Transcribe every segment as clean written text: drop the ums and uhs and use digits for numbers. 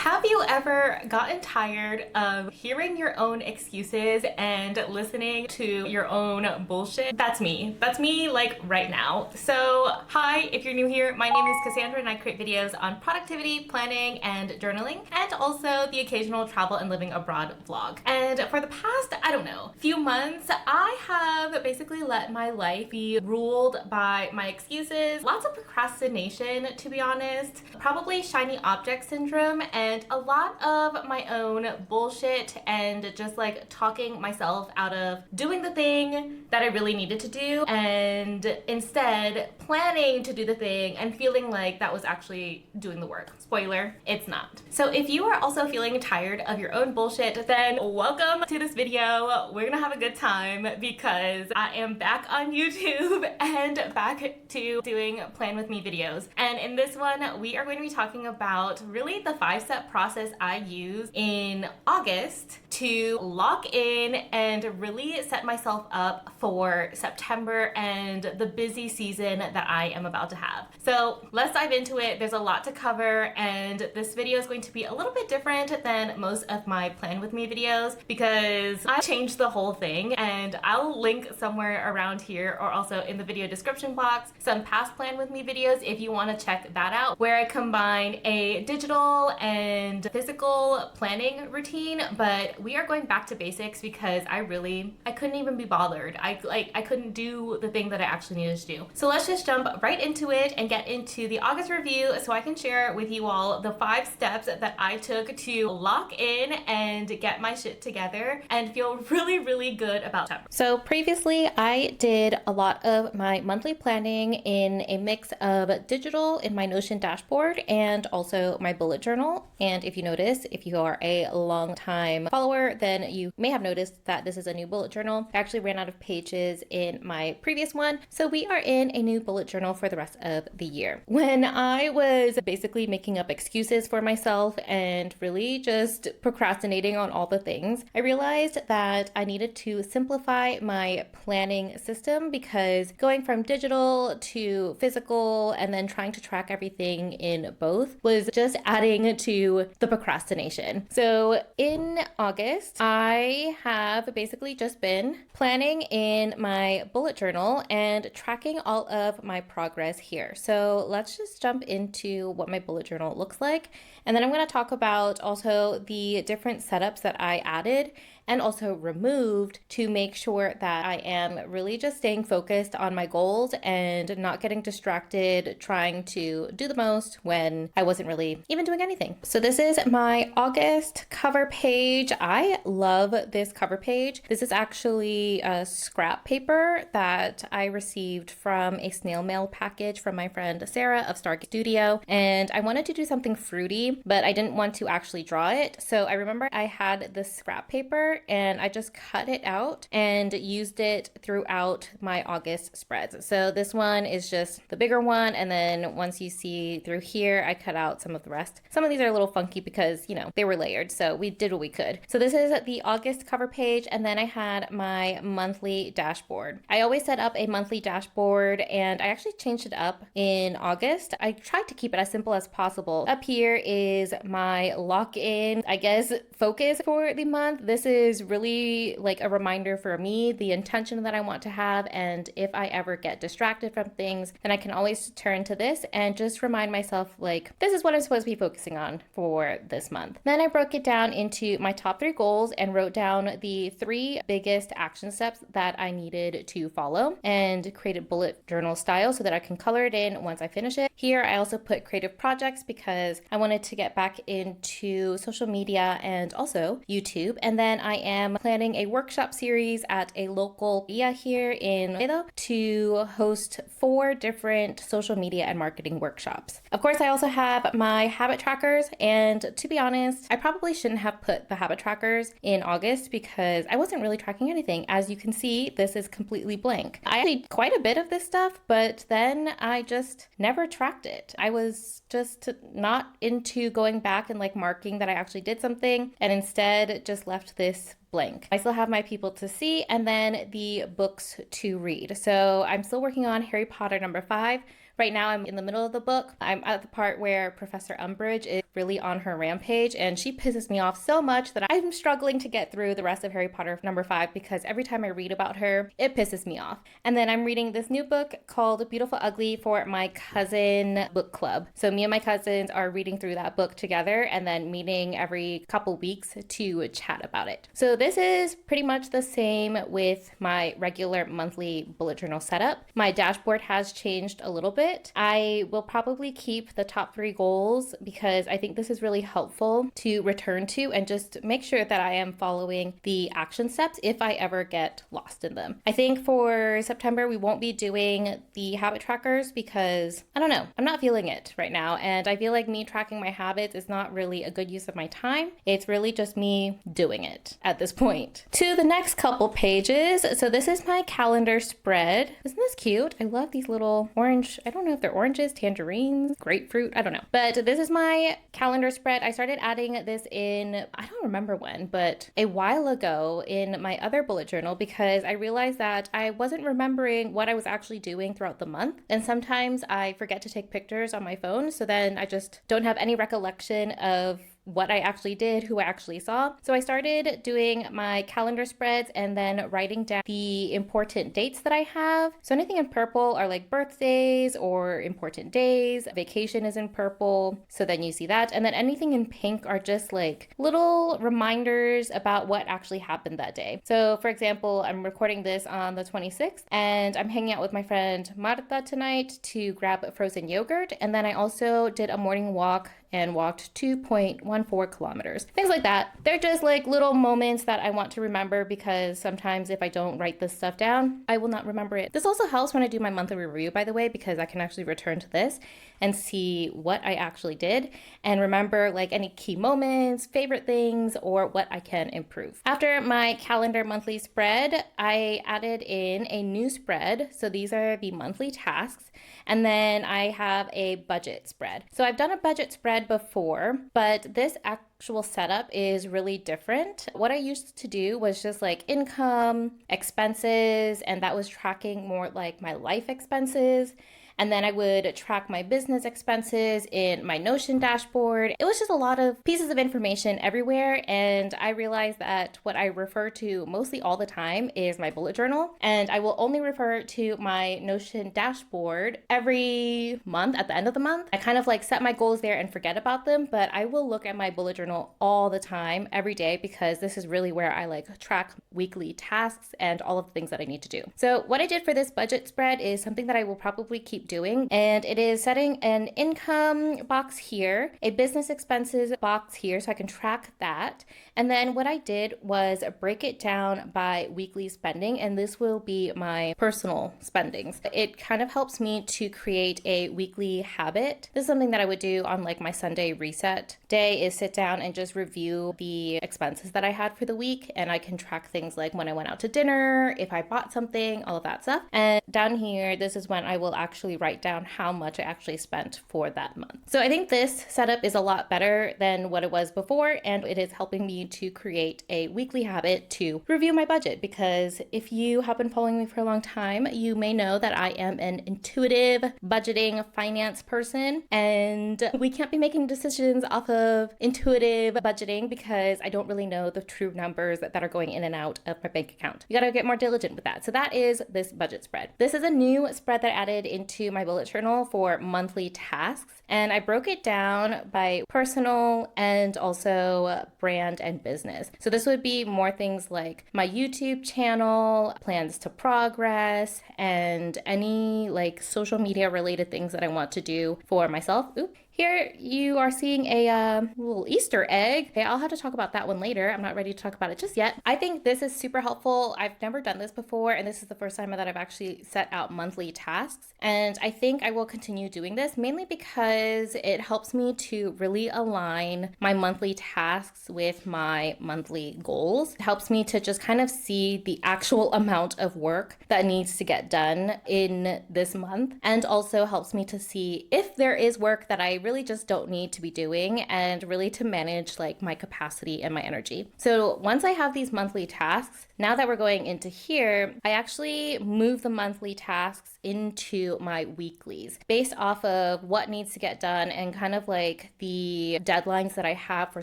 Have you ever gotten tired of hearing your own excuses and listening to your own bullshit? That's me. That's me like right now. So hi, if you're new here, my name is Cassandra and I create videos on productivity, planning, and journaling, and also the occasional travel and living abroad vlog. And for the past, I don't know, few months, I have basically let my life be ruled by my excuses, lots of procrastination, to be honest, probably shiny object syndrome, and a lot of my own bullshit and just like talking myself out of doing the thing that I really needed to do and instead planning to do the thing and feeling like that was actually doing the work. Spoiler, it's not. So if you are also feeling tired of your own bullshit, then welcome to this video. We're gonna have a good time because I am back on YouTube and back to doing plan with me videos. And in this one, we are going to be talking about really the 5-step process I use in August to lock in and really set myself up for September and the busy season that I am about to have. So let's dive into it. There's a lot to cover, and this video is going to be a little bit different than most of my plan with me videos because I changed the whole thing, and I'll link somewhere around here or also in the video description box some past plan with me videos if you want to check that out, where I combine a digital and physical planning routine. But we are going back to basics because I couldn't even be bothered. I couldn't do the thing that I actually needed to do. So let's just jump right into it and get into the August review so I can share with you all the 5 steps that I took to lock in and get my shit together and feel really, really good about September. So previously I did a lot of my monthly planning in a mix of digital in my Notion dashboard and also my bullet journal. And if you notice, if you are a long time follower, then you may have noticed that this is a new bullet journal. I actually ran out of pages in my previous one, so we are in a new bullet journal for the rest of the year. When I was basically making up excuses for myself and really just procrastinating on all the things, I realized that I needed to simplify my planning system because going from digital to physical and then trying to track everything in both was just adding to the procrastination. So in August, I have basically just been planning in my bullet journal and tracking all of my progress here. So let's just jump into what my bullet journal looks like. And then I'm going to talk about also the different setups that I added and also removed to make sure that I am really just staying focused on my goals and not getting distracted trying to do the most when I wasn't really even doing anything. So this is my August cover page. I love this cover page. This is actually a scrap paper that I received from a snail mail package from my friend Sarah of Stargate Studio, and I wanted to do something fruity, but I didn't want to actually draw it. So I remember I had this scrap paper and I just cut it out and used it throughout my August spreads. So this one is just the bigger one, and then once you see through here, I cut out some of the rest. Some of these are a little funky because, you know, they were layered, so we did what we could. So this is the August cover page, and then I had my monthly dashboard. I always set up a monthly dashboard, and I actually changed it up in August. I tried to keep it as simple as possible. Up here is my lock-in, I guess, focus for the month. This is really like a reminder for me, the intention that I want to have, and if I ever get distracted from things, then I can always turn to this and just remind myself, like, this is what I'm supposed to be focusing on for this month. Then I broke it down into my top 3 goals and wrote down the 3 biggest action steps that I needed to follow and created bullet journal style so that I can color it in once I finish it. Here I also put creative projects because I wanted to get back into social media and also YouTube. And then I am planning a workshop series at a local via here in Laredo to host 4 different social media and marketing workshops. Of course, I also have my habit trackers, and to be honest, I probably shouldn't have put the habit trackers in August because I wasn't really tracking anything. As you can see, this is completely blank. I did quite a bit of this stuff, but then I just never tracked it. I was just not into going back and like marking that I actually did something, and instead just left this blank. I still have my people to see and then the books to read. So I'm still working on Harry Potter number 5 Right now I'm in the middle of the book. I'm at the part where Professor Umbridge is really on her rampage, and she pisses me off so much that I'm struggling to get through the rest of Harry Potter number 5 because every time I read about her, it pisses me off. And then I'm reading this new book called Beautiful Ugly for my cousin book club. So me and my cousins are reading through that book together and then meeting every couple weeks to chat about it. So this is pretty much the same with my regular monthly bullet journal setup. My dashboard has changed a little bit. I will probably keep the top 3 goals because I think this is really helpful to return to and just make sure that I am following the action steps if I ever get lost in them. I think for September we won't be doing the habit trackers because I don't know, I'm not feeling it right now, and I feel like me tracking my habits is not really a good use of my time. It's really just me doing it at this point. To the next couple pages. So this is my calendar spread. Isn't this cute? I love these little orange, I don't know if they're oranges, tangerines, grapefruit, I don't know. But this is my calendar spread. I started adding this in, I don't remember when, but a while ago in my other bullet journal because I realized that I wasn't remembering what I was actually doing throughout the month. And sometimes I forget to take pictures on my phone, so then I just don't have any recollection of what I actually did, who I actually saw. So I started doing my calendar spreads and then writing down the important dates that I have. So anything in purple are like birthdays or important days. Vacation is in purple, so then you see that. And then anything in pink are just like little reminders about what actually happened that day. So for example, I'm recording this on the 26th and I'm hanging out with my friend Marta tonight to grab frozen yogurt. And then I also did a morning walk and walked 2.14 kilometers. Things like that. They're just like little moments that I want to remember because sometimes if I don't write this stuff down, I will not remember it. This also helps when I do my monthly review, by the way, because I can actually return to this and see what I actually did and remember like any key moments, favorite things, or what I can improve. After my calendar monthly spread, I added in a new spread. So these are the monthly tasks. And then I have a budget spread. So I've done a budget spread before, but this actual setup is really different. What I used to do was just like income, expenses, and that was tracking more like my life expenses. And then I would track my business expenses in my Notion dashboard. It was just a lot of pieces of information everywhere. And I realized that what I refer to mostly all the time is my bullet journal. And I will only refer to my Notion dashboard every month at the end of the month. I kind of like set my goals there and forget about them, but I will look at my bullet journal all the time, every day, because this is really where I like track weekly tasks and all of the things that I need to do. So what I did for this budget spread is something that I will probably keep doing, and it is setting an income box here, a business expenses box here so I can track that. And then what I did was break it down by weekly spending, and this will be my personal spendings. It kind of helps me to create a weekly habit. This is something that I would do on like my Sunday reset day, is sit down and just review the expenses that I had for the week, and I can track things like when I went out to dinner, if I bought something, all of that stuff. And down here, this is when I will actually write down how much I actually spent for that month. So I think this setup is a lot better than what it was before, and it is helping me to create a weekly habit to review my budget, because if you have been following me for a long time, you may know that I am an intuitive budgeting finance person, and we can't be making decisions off of intuitive budgeting because I don't really know the true numbers that are going in and out of my bank account. You gotta get more diligent with that. So that is this budget spread. This is a new spread that I added into my bullet journal for monthly tasks, and I broke it down by personal and also brand and business. So this would be more things like my YouTube channel, plans to progress, and any like social media related things that I want to do for myself. Ooh. Here you are seeing a little Easter egg. Okay, I'll have to talk about that one later. I'm not ready to talk about it just yet. I think this is super helpful. I've never done this before, and this is the first time that I've actually set out monthly tasks. And I think I will continue doing this mainly because it helps me to really align my monthly tasks with my monthly goals. It helps me to just kind of see the actual amount of work that needs to get done in this month, and also helps me to see if there is work that I really just don't need to be doing, and really to manage like my capacity and my energy. So once I have these monthly tasks, now that we're going into here, I actually move the monthly tasks into my weeklies based off of what needs to get done and kind of like the deadlines that I have for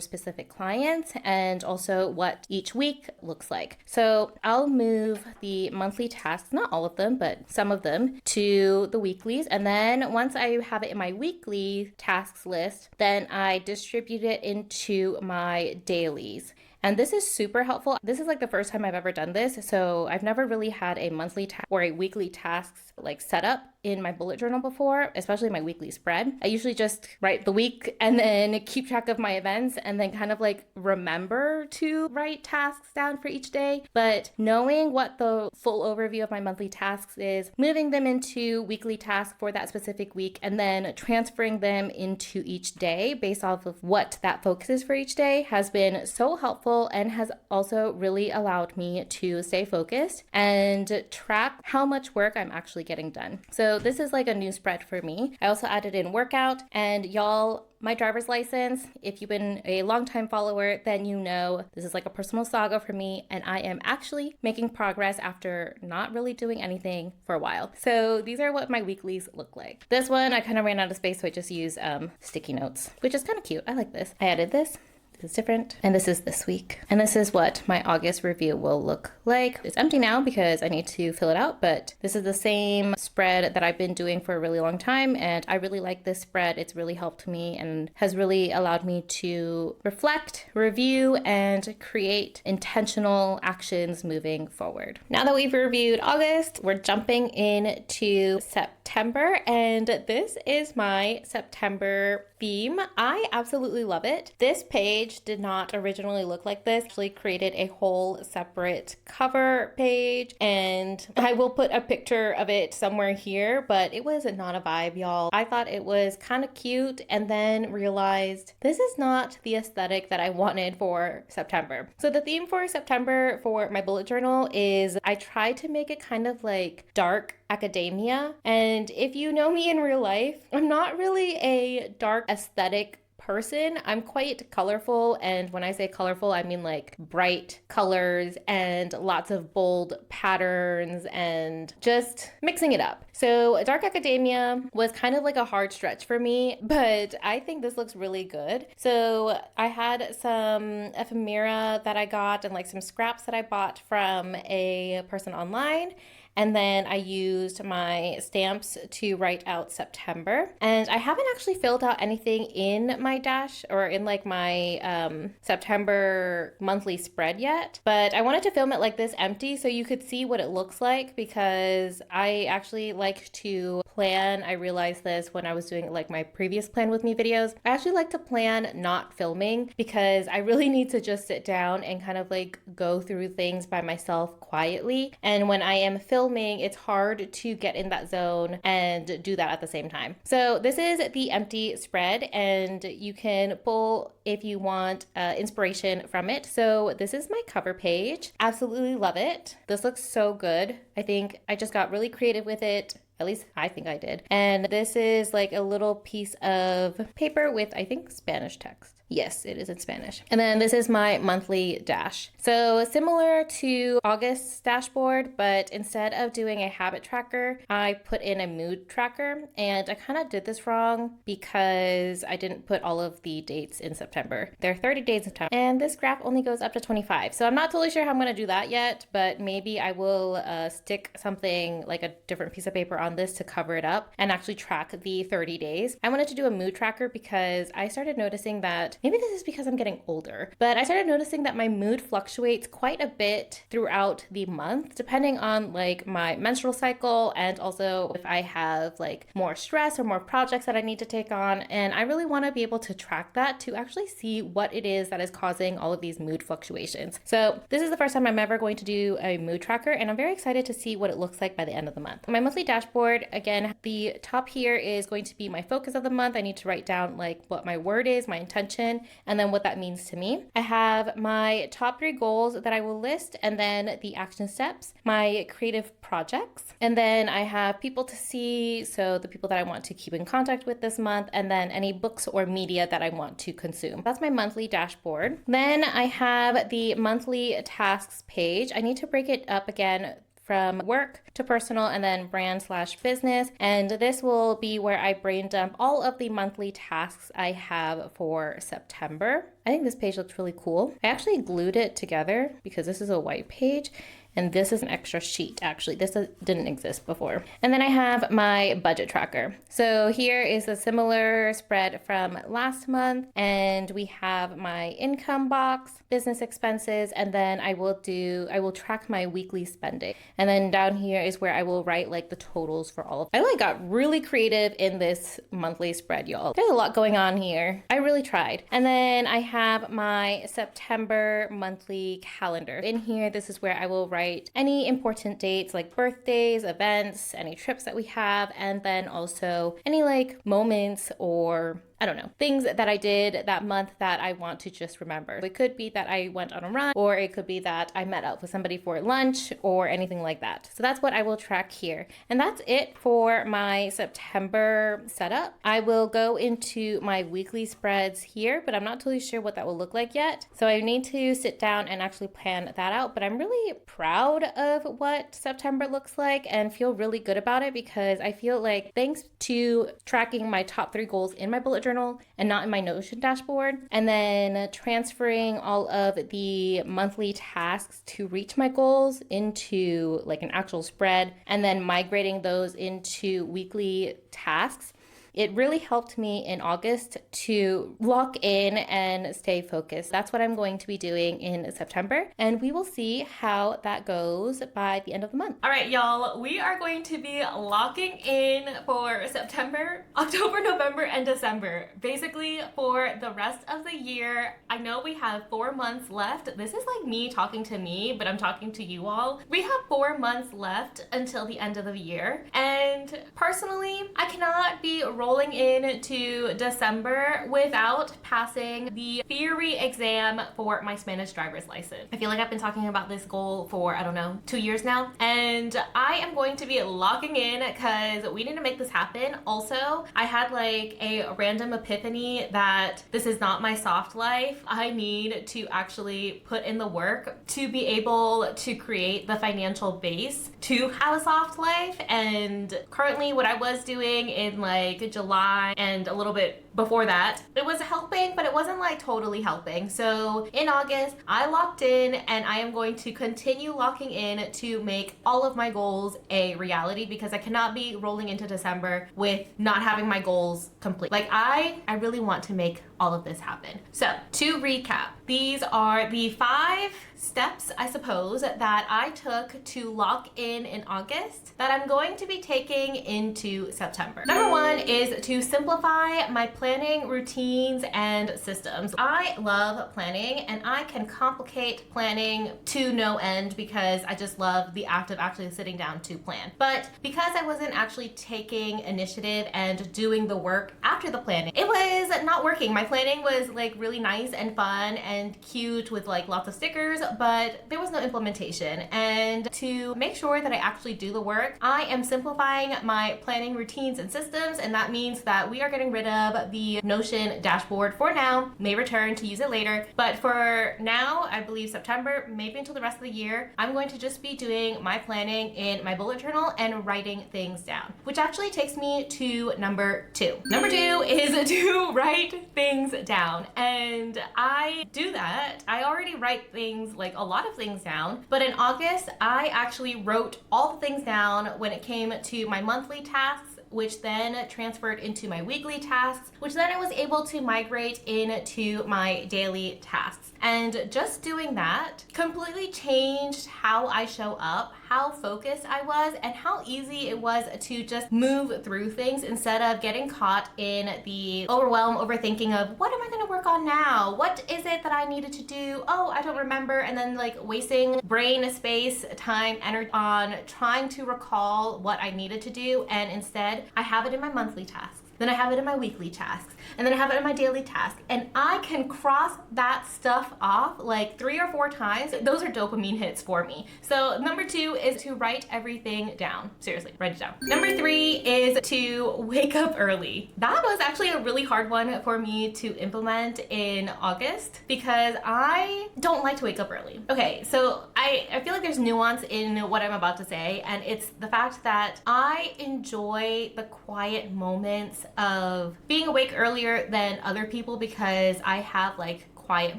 specific clients and also what each week looks like. So I'll move the monthly tasks, not all of them, but some of them, to the weeklies. And then once I have it in my weekly tasks list, then I distribute it into my dailies. And this is super helpful. This is like the first time I've ever done this. So I've never really had a monthly or a weekly tasks like set up in my bullet journal before, especially my weekly spread. I usually just write the week and then keep track of my events and then kind of like remember to write tasks down for each day. But knowing what the full overview of my monthly tasks is, moving them into weekly tasks for that specific week, and then transferring them into each day based off of what that focus is for each day has been so helpful and has also really allowed me to stay focused and track how much work I'm actually getting done. So this is like a new spread for me. I also added in workout, and y'all, my driver's license, if you've been a longtime follower, then you know this is like a personal saga for me, and I am actually making progress after not really doing anything for a while. So these are what my weeklies look like. This one, I kind of ran out of space, so I just use sticky notes, which is kind of cute. I like this. I added this. Is different, and this is this week, and this is what my August review will look like. It's empty now because I need to fill it out, but this is the same spread that I've been doing for a really long time, and I really like this spread. It's really helped me and has really allowed me to reflect, review, and create intentional actions moving forward. Now that we've reviewed August, we're jumping into September, and this is my September theme. I absolutely love it. This page did not originally look like this. I actually created a whole separate cover page, and I will put a picture of it somewhere here, but it was not a vibe, y'all. I thought it was kind of cute and then realized this is not the aesthetic that I wanted for September. So the theme for September for my bullet journal is I tried to make it kind of like dark academia. And if you know me in real life, I'm not really a dark aesthetic person. I'm quite colorful, and when I say colorful, I mean like bright colors and lots of bold patterns and just mixing it up. So dark academia was kind of like a hard stretch for me, but I think this looks really good. So I had some ephemera that I got and like some scraps that I bought from a person online. And then I used my stamps to write out September. And I haven't actually filled out anything in my dash or in like my September monthly spread yet. But I wanted to film it like this empty so you could see what it looks like, because I actually like to plan. I realized this when I was doing like my previous plan with me videos. I actually like to plan not filming because I really need to just sit down and kind of like go through things by myself quietly. And when I am filming, it's hard to get in that zone and do that at the same time. So this is the empty spread, and you can pull if you want inspiration from it. So this is my cover page. Absolutely love it. This looks so good. I think I just got really creative with it. At least I think I did. And this is like a little piece of paper with, I think, Spanish text. Yes, it is in Spanish. And then this is my monthly dash. So similar to August's dashboard, but instead of doing a habit tracker, I put in a mood tracker. And I kind of did this wrong because I didn't put all of the dates in September. There are 30 days of time, and this graph only goes up to 25. So I'm not totally sure how I'm going to do that yet, but maybe I will stick something like a different piece of paper on this to cover it up and actually track the 30 days. I wanted to do a mood tracker because I started noticing that maybe this is because I'm getting older, but I started noticing that my mood fluctuates quite a bit throughout the month, depending on like my menstrual cycle and also if I have like more stress or more projects that I need to take on. And I really want to be able to track that to actually see what it is that is causing all of these mood fluctuations. So this is the first time I'm ever going to do a mood tracker, and I'm very excited to see what it looks like by the end of the month. My monthly dashboard, again, the top here is going to be my focus of the month. I need to write down like what my word is, my intention, and then what that means to me. I have my top 3 goals that I will list, and then the action steps, my creative projects, and then I have people to see, so the people that I want to keep in contact with this month, and then any books or media that I want to consume. That's my monthly dashboard. Then I have the monthly tasks page. I need to break it up again from work to personal and then brand/business. And this will be where I brain dump all of the monthly tasks I have for September. I think this page looks really cool. I actually glued it together because this is a white page. And this is an extra sheet, actually. This didn't exist before. And then I have my budget tracker. So here is a similar spread from last month. And we have my income box, business expenses, and then I will track my weekly spending. And then down here is where I will write like the totals for all of them. I got really creative in this monthly spread, y'all. There's a lot going on here. I really tried. And then I have my September monthly calendar. In here, this is where I will write any important dates like birthdays, events, any trips that we have, and then also any like moments or I don't know, things that I did that month that I want to just remember. It could be that I went on a run, or it could be that I met up with somebody for lunch or anything like that. So that's what I will track here. And that's it for my September setup. I will go into my weekly spreads here, but I'm not totally sure what that will look like yet. So I need to sit down and actually plan that out. But I'm really proud of what September looks like and feel really good about it because I feel like thanks to tracking my top 3 goals in my bullet journal and not in my Notion dashboard, and then transferring all of the monthly tasks to reach my goals into like an actual spread, and then migrating those into weekly tasks. It really helped me in August to lock in and stay focused. That's what I'm going to be doing in September, and we will see how that goes by the end of the month. All right, y'all, we are going to be locking in for September, October, November, and December. Basically, for the rest of the year. I know we have 4 months left. This is like me talking to me, but I'm talking to you all. We have 4 months left until the end of the year, and personally, I cannot be rolling into December without passing the theory exam for my Spanish driver's license. I feel like I've been talking about this goal for, I don't know, 2 years now, and I am going to be locking in because we need to make this happen. Also, I had like a random epiphany that this is not my soft life. I need to actually put in the work to be able to create the financial base to have a soft life. And currently what I was doing in like July and a little bit before that, it was helping, but it wasn't like totally helping. So in August, I locked in, and I am going to continue locking in to make all of my goals a reality because I cannot be rolling into December with not having my goals complete. Like I really want to make all of this happen. So to recap, these are the 5 steps, I suppose, that I took to lock in August that I'm going to be taking into September. Number 1 is to simplify my planning routines and systems. I love planning, and I can complicate planning to no end because I just love the act of actually sitting down to plan. But because I wasn't actually taking initiative and doing the work after the planning, it was not working. My planning was like really nice and fun and cute with like lots of stickers, but there was no implementation. And to make sure that I actually do the work, I am simplifying my planning routines and systems, and that means that we are getting rid of the Notion dashboard for now. May return to use it later, but for now, I believe September, maybe until the rest of the year, I'm going to just be doing my planning in my bullet journal and writing things down, which actually takes me to number 2. Number 2 is to write things down, and I do that. I already write things, like a lot of things down, but in August, I actually wrote all the things down when it came to my monthly tasks, which then transferred into my weekly tasks, which then I was able to migrate into my daily tasks. And just doing that completely changed how I show up, how focused I was, and how easy it was to just move through things instead of getting caught in the overwhelm, overthinking of what am I gonna work on now? What is it that I needed to do? Oh, I don't remember. And then like wasting brain space, time, energy on trying to recall what I needed to do. And instead, I have it in my monthly tasks. Then I have it in my weekly tasks, and then I have it in my daily tasks, and I can cross that stuff off like 3 or 4 times. Those are dopamine hits for me. So number 2 is to write everything down. Seriously, write it down. Number 3 is to wake up early. That was actually a really hard one for me to implement in August because I don't like to wake up early. Okay, so I feel like there's nuance in what I'm about to say, and it's the fact that I enjoy the quiet moments of being awake earlier than other people because I have like quiet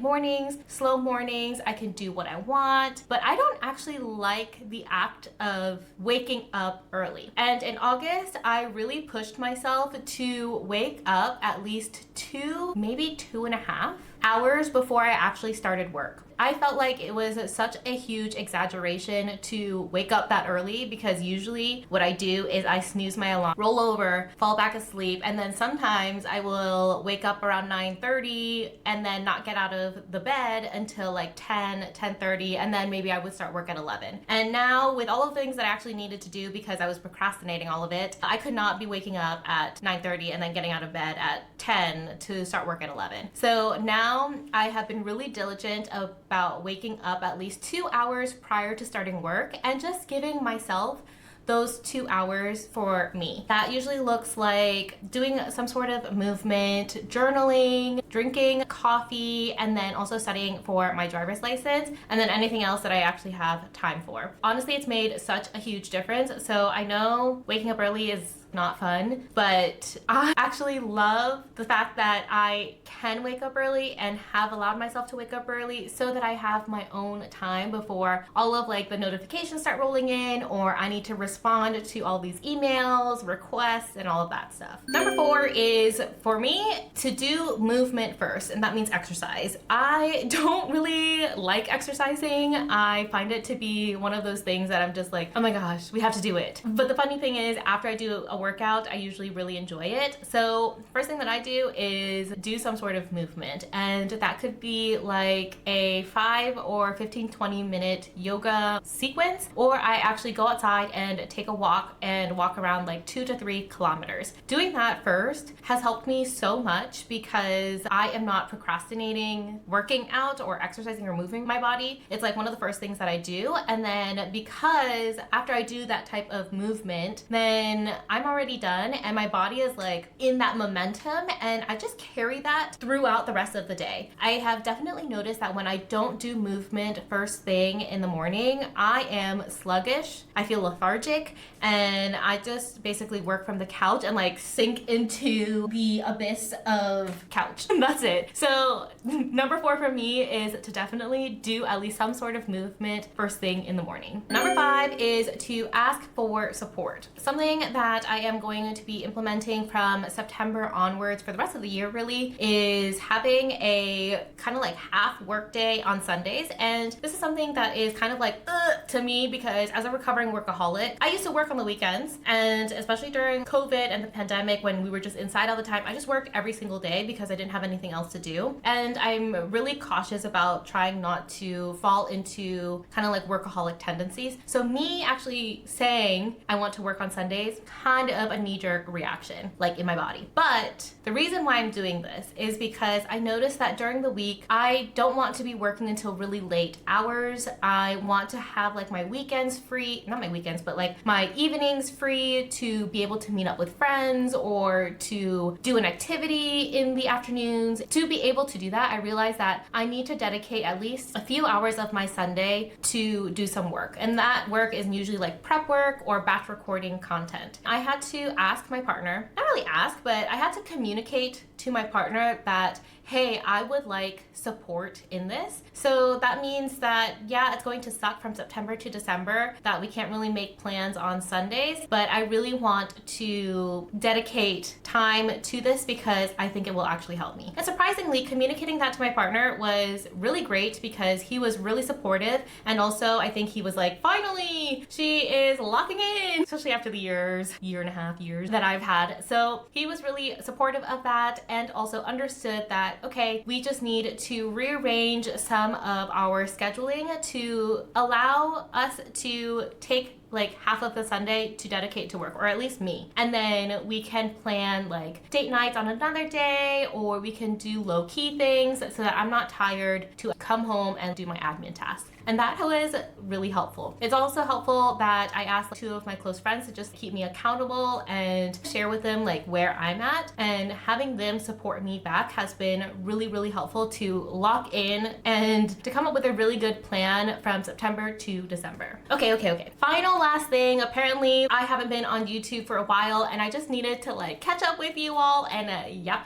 mornings, slow mornings, I can do what I want, but I don't actually like the act of waking up early. And in August, I really pushed myself to wake up at least 2, maybe 2.5 hours before I actually started work. I felt like it was such a huge exaggeration to wake up that early because usually what I do is I snooze my alarm, roll over, fall back asleep, and then sometimes I will wake up around 9:30 and then not get out of the bed until like 10:30, and then maybe I would start work at 11. And now with all of the things that I actually needed to do because I was procrastinating all of it, I could not be waking up at 9:30 and then getting out of bed at 10 to start work at 11. So now I have been really diligent about waking up at least 2 hours prior to starting work and just giving myself those 2 hours for me. That usually looks like doing some sort of movement, journaling, drinking coffee, and then also studying for my driver's license, and then anything else that I actually have time for. Honestly, it's made such a huge difference. So I know waking up early is not fun, but I actually love the fact that I can wake up early and have allowed myself to wake up early so that I have my own time before all of like the notifications start rolling in, or I need to respond to all these emails, requests, and all of that stuff. Number 4 is for me to do movement first, and that means exercise. I don't really like exercising. I find it to be one of those things that I'm just like, oh my gosh, we have to do it. But the funny thing is, after I do a workout, I usually really enjoy it. So first thing that I do is do some sort of movement, and that could be like a 5 or 15-20 minute yoga sequence, or I actually go outside and take a walk and walk around like 2 to 3 kilometers. Doing that first has helped me so much because I am not procrastinating working out or exercising or moving my body. It's like one of the first things that I do, and then because after I do that type of movement, then I'm already done and my body is like in that momentum, and I just carry that throughout the rest of the day. I have definitely noticed that when I don't do movement first thing in the morning, I am sluggish, I feel lethargic, and I just basically work from the couch and like sink into the abyss of couch. That's it. So number 4 for me is to definitely do at least some sort of movement first thing in the morning. Number 5 is to ask for support. Something that I am going to be implementing from September onwards for the rest of the year really is having a kind of like half work day on Sundays. And this is something that is kind of like to me because as a recovering workaholic, I used to work on the weekends, and especially during COVID and the pandemic when we were just inside all the time, I just worked every single day because I didn't have anything else to do. And I'm really cautious about trying not to fall into kind of like workaholic tendencies. So me actually saying I want to work on Sundays, kind of a knee-jerk reaction like in my body. But the reason why I'm doing this is because I noticed that during the week I don't want to be working until really late hours. I want to have like my weekends free, not my weekends, but like my evenings free to be able to meet up with friends or to do an activity in the afternoons. To be able to do that, I realized that I need to dedicate at least a few hours of my Sunday to do some work, and that work is usually like prep work or batch recording content. I had to ask my partner, not really ask, but I had to communicate to my partner that, hey, I would like support in this. So that means that, yeah, it's going to suck from September to December that we can't really make plans on Sundays, but I really want to dedicate time to this because I think it will actually help me. And surprisingly, communicating that to my partner was really great because he was really supportive, and also I think he was like, finally, she is locking in, especially after the year and a half years that I've had. So he was really supportive of that and also understood that, okay, we just need to rearrange some of our scheduling to allow us to take like half of the Sunday to dedicate to work, or at least me. And then we can plan like date nights on another day, or we can do low-key things so that I'm not tired to come home and do my admin tasks. And that was really helpful. It's also helpful that I asked two of my close friends to just keep me accountable and share with them like where I'm at, and having them support me back has been really, really helpful to lock in and to come up with a really good plan from September to December. Okay. Final last thing. Apparently I haven't been on YouTube for a while and I just needed to like catch up with you all, and yep.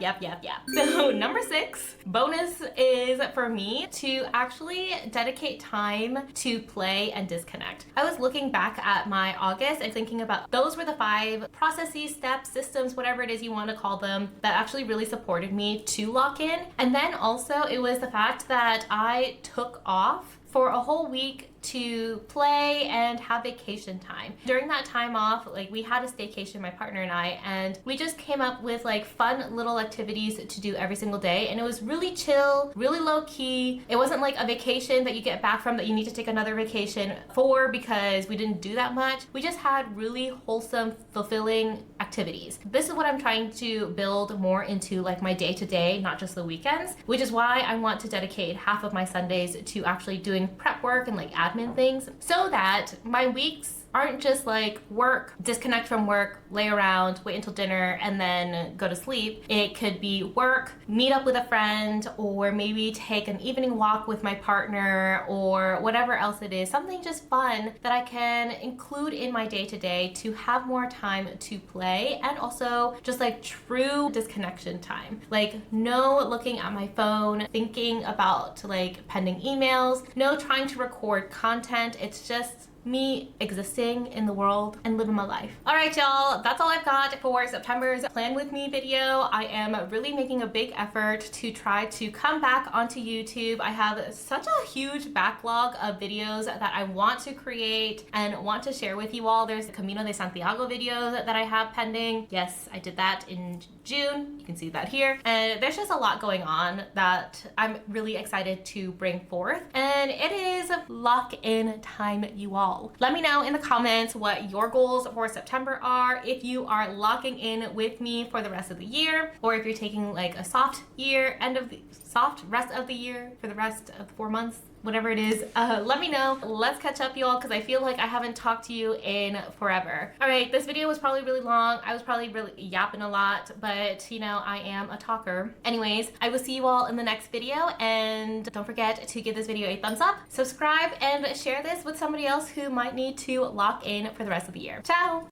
So number 6 bonus is for me to actually dedicate time to play and disconnect. I was looking back at my August and thinking about those were the 5 processes, steps, systems, whatever it is you want to call them, that actually really supported me to lock in. And then also it was the fact that I took off for a whole week to play and have vacation time. During that time off, like we had a staycation, my partner and I, and we just came up with like fun little activities to do every single day, and it was really chill, really low key. It wasn't like a vacation that you get back from that you need to take another vacation for, because we didn't do that much. We just had really wholesome, fulfilling activities. This is what I'm trying to build more into like my day-to-day, not just the weekends, which is why I want to dedicate half of my Sundays to actually doing prep work and like admin things, so that my weeks aren't just like work, disconnect from work, lay around, wait until dinner, and then go to sleep. It could be work, meet up with a friend, or maybe take an evening walk with my partner, or whatever else it is, something just fun that I can include in my day-to-day to have more time to play, and also just like true disconnection time. Like no looking at my phone, thinking about like pending emails, no trying to record content. It's just me existing in the world and living my life. All right, y'all, that's all I've got for September's Plan With Me video. I am really making a big effort to try to come back onto YouTube. I have such a huge backlog of videos that I want to create and want to share with you all. There's the Camino de Santiago videos that I have pending. Yes, I did that in June. You can see that here. And there's just a lot going on that I'm really excited to bring forth. And it is lock in time, you all. Let me know in the comments what your goals for September are, if you are locking in with me for the rest of the year, or if you're taking like a soft rest of the year for the rest of the 4 months. Whatever it is, let me know. Let's catch up, y'all, because I feel like I haven't talked to you in forever. All right, this video was probably really long. I was probably really yapping a lot, but you know, I am a talker. Anyways, I will see you all in the next video, and don't forget to give this video a thumbs up, subscribe, and share this with somebody else who might need to lock in for the rest of the year. Ciao!